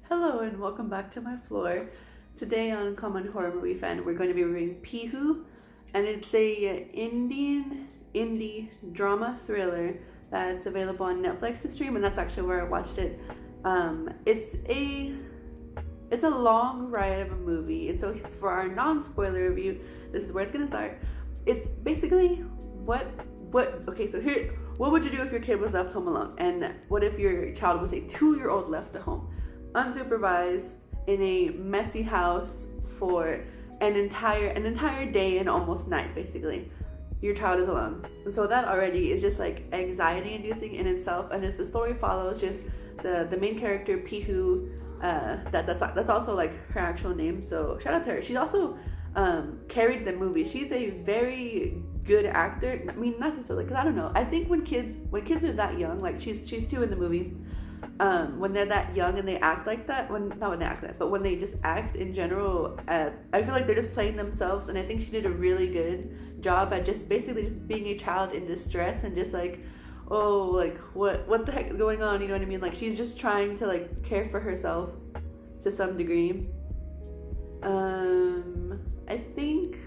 Hello and welcome back to my floor. Today on Common Horror Movie Fan, we're going to be reviewing Pihu, and it's a Indian indie drama thriller that's available on Netflix to stream, and that's actually where I watched it. It's a long ride of a movie, and so for our non-spoiler review, this is where it's going to start. It's basically what would you do if your kid was left home alone, and what if your child was a 2-year-old left at home unsupervised in a messy house for an entire day and almost night. Basically your child is alone, and so that already is just like anxiety inducing in itself. And as the story follows, just the main character Pihu, that's also like her actual name, so shout out to her. She's also carried the movie. She's a very good actor. I mean, not necessarily, because I don't know, I think when kids are that young, like she's 2 in the movie, when they're that young and they act like that, not when they act like that, but when they just act in general, I feel like they're just playing themselves. And I think she did a really good job at just basically just being a child in distress and just like, oh, like what the heck is going on, you know what I mean? Like she's just trying to like care for herself to some degree. I think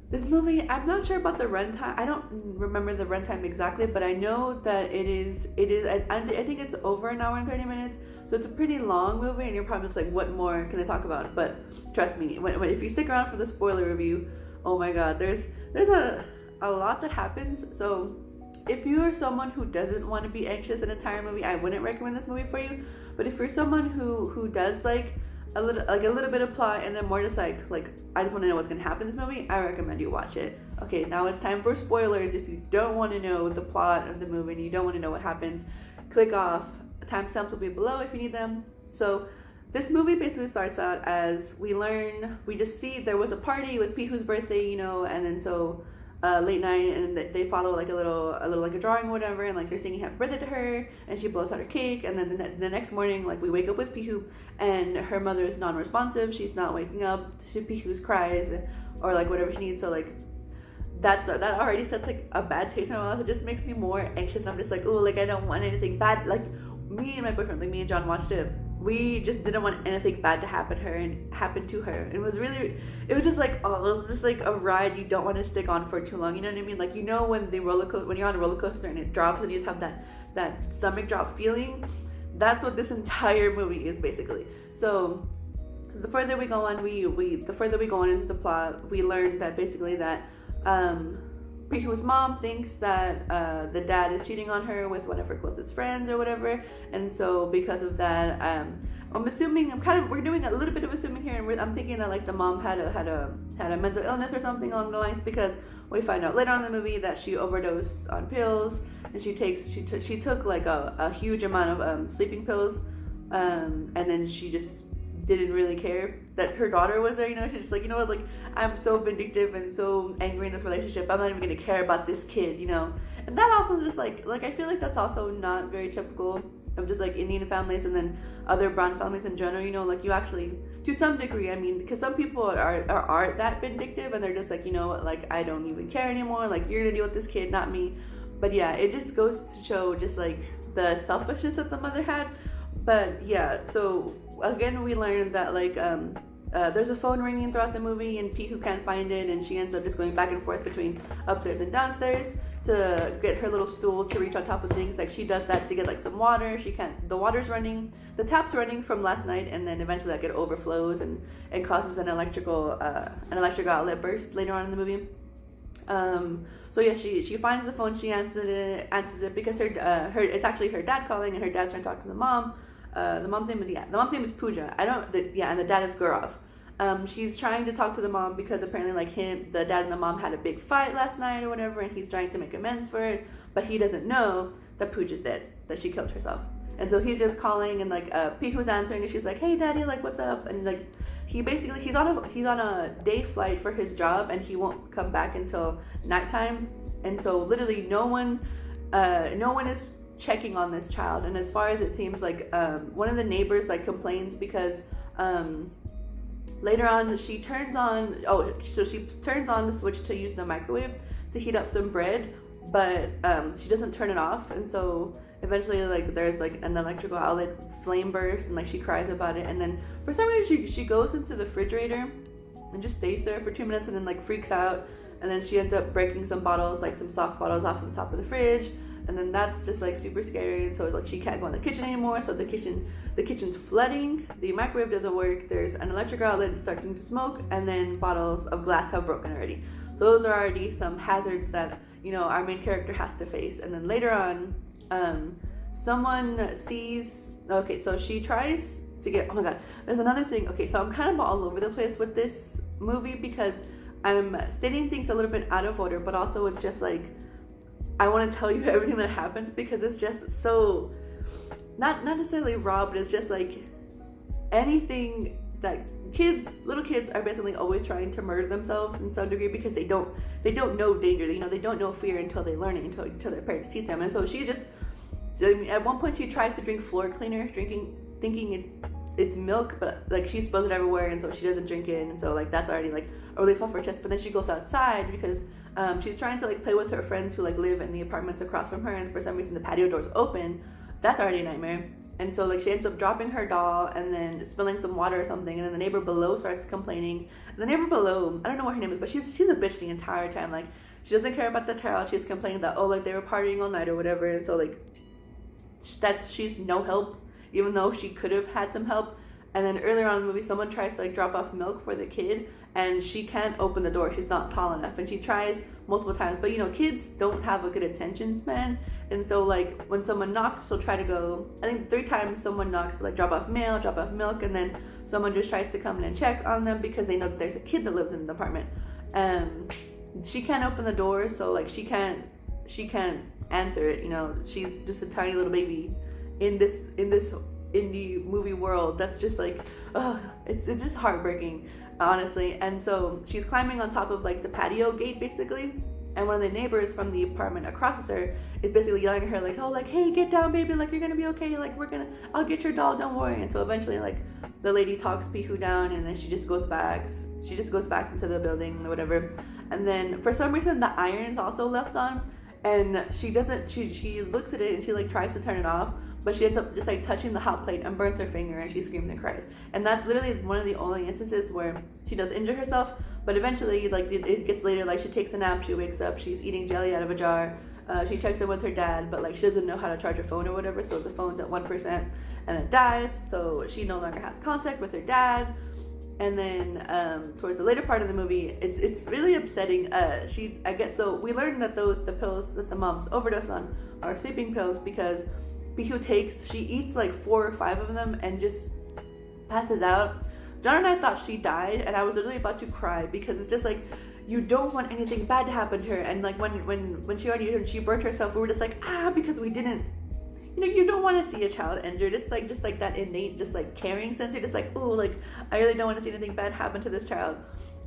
this movie, I'm not sure about the runtime. I don't remember the runtime exactly, but I know that it is. I think it's over an hour and 30 minutes, so it's a pretty long movie. And you're probably just like, what more can I talk about? But trust me, if you stick around for the spoiler review, oh my god, there's a lot that happens. So if you are someone who doesn't want to be anxious an entire movie, I wouldn't recommend this movie for you. But if you're someone who does like a little bit of plot and then more just like I just want to know what's gonna happen in this movie, I recommend you watch it. Okay, now it's time for spoilers. If you don't want to know the plot of the movie and you don't want to know what happens, click off. Timestamps will be below if you need them. So this movie basically starts out as we just see there was a party. It was Pihu's birthday, and then so late night, and they follow like a little like a drawing or whatever, and like they're singing happy birthday to her, and she blows out her cake. And then the next morning, like we wake up with Pihu, and her mother is non-responsive. She's not waking up. Pihu's cries or like whatever she needs. So like that already sets like a bad taste in my mouth. It just makes me more anxious, and I'm just like, oh, like I don't want anything bad. Like me and my boyfriend, like me and John watched it, we just didn't want anything bad to happen to her. It was just like, oh, it was just like a ride you don't want to stick on for too long, you know what I mean? Like, when when you're on a roller coaster and it drops and you just have that stomach drop feeling, that's what this entire movie is basically. So the further we go on into the plot, we learn that basically that Pihu's mom thinks that the dad is cheating on her with one of her closest friends or whatever, and so because of that, we're doing a little bit of assuming here, and I'm thinking that like the mom had a mental illness or something along the lines, because we find out later on in the movie that she overdosed on pills, and she took like a huge amount of sleeping pills, and then she just didn't really care that her daughter was there, she's just like, you know what, like I'm so vindictive and so angry in this relationship, I'm not even gonna care about this kid, and that also just like I feel like that's also not very typical of just like Indian families and then other brown families in general, like you actually, to some degree, I mean, because some people are that vindictive and they're just like, like I don't even care anymore, like you're gonna deal with this kid, not me. But yeah, it just goes to show just like the selfishness that the mother had. But yeah, so again, we learned that like there's a phone ringing throughout the movie, and Pihu can't find it, and she ends up just going back and forth between upstairs and downstairs to get her little stool to reach on top of things. Like she does that to get like some water. The water's running, the tap's running from last night, and then eventually like it overflows and causes an electrical outlet burst later on in the movie. So yeah, she finds the phone, she answers it because it's actually her dad calling, and her dad's trying to talk to the mom. The mom's name is Pooja. And the dad is Gaurav. She's trying to talk to the mom because apparently like the dad and the mom had a big fight last night or whatever, and he's trying to make amends for it, but he doesn't know that Pooja's dead, that she killed herself. And so he's just calling, and like Pihu's answering, and she's like, hey daddy, like what's up? And like he's on a day flight for his job, and he won't come back until nighttime, and so literally no one is checking on this child. And as far as it seems, like one of the neighbors like complains because later on she turns on the switch to use the microwave to heat up some bread, but she doesn't turn it off, and so eventually like there's like an electrical outlet flame burst, and like she cries about it, and then for some reason she goes into the refrigerator and just stays there for 2 minutes, and then like freaks out, and then she ends up breaking some bottles, like some sauce bottles, off of the top of the fridge, and then that's just like super scary. And so like she can't go in the kitchen anymore, so the kitchen's flooding, the microwave doesn't work, there's an electric outlet that's starting to smoke, and then bottles of glass have broken already. So those are already some hazards that, you know, our main character has to face. And then later on, someone sees, okay, so she tries to get, oh my god, there's another thing. Okay, so I'm kind of all over the place with this movie because I'm stating things a little bit out of order, but also it's just like, I want to tell you everything that happens because it's just so, not necessarily raw, but it's just like anything that little kids are basically always trying to murder themselves in some degree because they don't know danger, you know, they don't know fear until they learn it, until their parents teach them. And so she just, at one point she tries to drink floor cleaner, thinking it's milk, but like she spills it everywhere, and so she doesn't drink it, and so like that's already like a relief off her chest. But then she goes outside because she's trying to like play with her friends who like live in the apartments across from her, and for some reason the patio door's open. That's already a nightmare. And so like she ends up dropping her doll and then spilling some water or something, and then the neighbor below starts complaining. And the neighbor below, I don't know what her name is, but she's a bitch the entire time. Like she doesn't care about the child. She's complaining that, oh, like they were partying all night or whatever, and so like she's no help, even though she could have had some help. And then earlier on in the movie, someone tries to like drop off milk for the kid, and she can't open the door. She's not tall enough, and she tries multiple times. But you know, kids don't have a good attention span, and so like when someone knocks, she'll try to go. I think 3 times someone knocks to like drop off mail, drop off milk, and then someone just tries to come in and check on them because they know that there's a kid that lives in the apartment. She can't open the door, so like she can't answer it. You know, she's just a tiny little baby in this indie movie world. That's just like, it's just heartbreaking, honestly. And so she's climbing on top of like the patio gate basically, and one of the neighbors from the apartment across her is basically yelling at her like, oh, like, hey, get down, baby, like you're gonna be okay, like I'll get your doll, don't worry. And so eventually like the lady talks Pihu down, and then she just goes back into the building or whatever. And then for some reason the iron is also left on, and she looks at it and she like tries to turn it off, but she ends up just like touching the hot plate and burns her finger, and she screams and cries. And that's literally one of the only instances where she does injure herself. But eventually, like it gets later, like she takes a nap, she wakes up, she's eating jelly out of a jar. She checks in with her dad, but like she doesn't know how to charge her phone or whatever, so the phone's at 1% and it dies. So she no longer has contact with her dad. And then towards the later part of the movie, it's really upsetting. I guess so. We learned that the pills that the moms overdosed on are sleeping pills because Pihu she eats like 4 or 5 of them and just passes out. John and I thought she died, and I was literally about to cry because it's just like, you don't want anything bad to happen to her. And like when she burnt herself, we were just like, because we didn't, you know, you don't want to see a child injured. It's like just like that innate just like caring sense. You're just like, oh, like I really don't want to see anything bad happen to this child.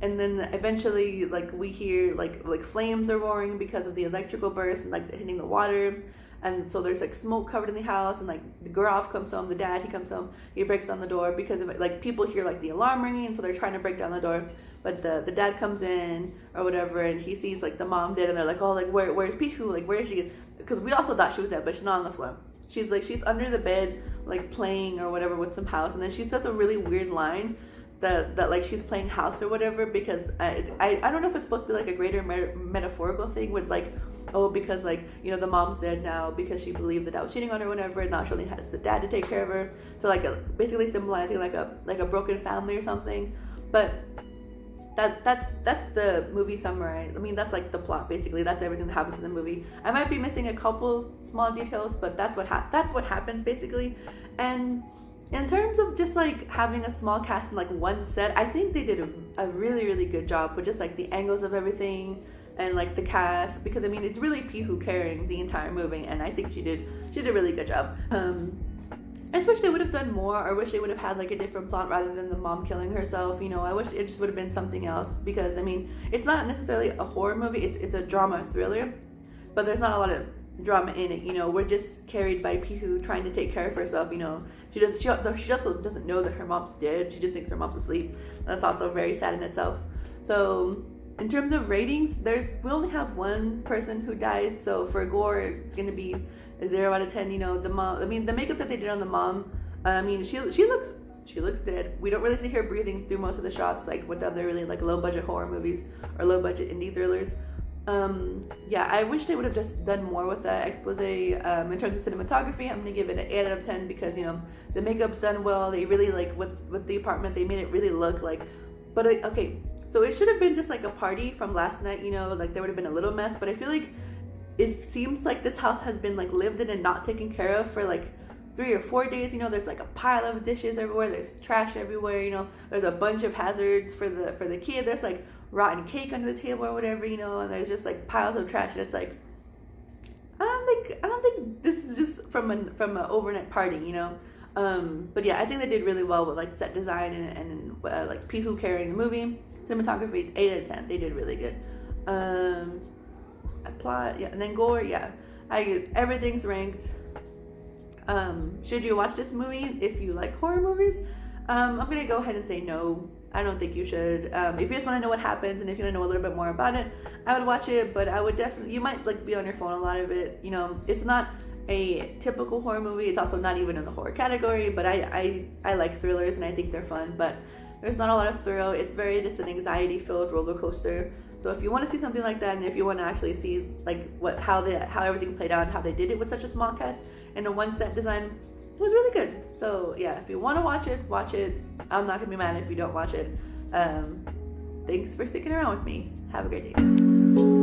And then eventually like we hear like flames are roaring because of the electrical burst and like hitting the water. And so there's like smoke covered in the house, and like the Gurov comes home, the dad, he comes home, he breaks down the door because of it. Like people hear like the alarm ringing, and so they're trying to break down the door, but the dad comes in or whatever, and he sees like the mom dead, and they're like, oh, like where's Pihu, like where is she? Because we also thought she was dead, but she's not on the floor. She's under the bed like playing or whatever with some house, and then she says a really weird line that like she's playing house or whatever, because I don't know if it's supposed to be like a greater metaphorical thing with like, oh, because like, you know, the mom's dead now because she believed that I was cheating on her or whatever, and now she only has the dad to take care of her, so like basically symbolizing like a broken family or something. But that's the movie summary. I mean, that's like the plot basically. That's everything that happens in the movie. I might be missing a couple small details, but that's what happens basically. And in terms of just like having a small cast in like one set, I think they did a really, really good job with just like the angles of everything and like the cast, because I mean it's really Pihu carrying the entire movie, and I think she did a really good job. I just wish they would have done more, or wish they would have had like a different plot rather than the mom killing herself. You know, I wish it just would have been something else, because I mean it's not necessarily a horror movie, it's a drama thriller, but there's not a lot of drama in it. You know, we're just carried by Pihu trying to take care of herself. You know, she also doesn't know that her mom's dead. She just thinks her mom's asleep. That's also very sad in itself. So in terms of ratings, we only have one person who dies, so for gore it's gonna be a 0 out of 10. You know, the mom, I mean the makeup that they did on the mom I mean, she looks dead. We don't really see her breathing through most of the shots, like with other really like low budget horror movies or low budget indie thrillers. Yeah, I wish they would have just done more with that expose. In terms of cinematography, I'm gonna give it an 8 out of 10 because the makeup's done well. They really like with the apartment, they made it really look like. But okay, so it should have been just like a party from last night. Like there would have been a little mess. But I feel like it seems like this house has been like lived in and not taken care of for like 3 or 4 days. There's like a pile of dishes everywhere. There's trash everywhere. There's a bunch of hazards for the kid. There's like rotten cake under the table or whatever. And there's just like piles of trash. And it's like, I don't think this is just from an overnight party. But yeah, I think they did really well with like set design and like Pihu carrying the movie. Cinematography, 8 out of 10. They did really good. Plot, yeah, and then gore, yeah. Everything's ranked. Should you watch this movie if you like horror movies? I'm gonna go ahead and say no. I don't think you should. If you just want to know what happens and if you want to know a little bit more about it, I would watch it. But I would definitely, you might like be on your phone a lot of it. It's not a typical horror movie. It's also not even in the horror category. But I like thrillers and I think they're fun. But there's not a lot of thrill. It's very just an anxiety-filled roller coaster. So if you want to see something like that, and if you want to actually see like how everything played out, and how they did it with such a small cast and a one set design, it was really good. So yeah, if you want to watch it, watch it. I'm not gonna be mad if you don't watch it. Thanks for sticking around with me. Have a great day.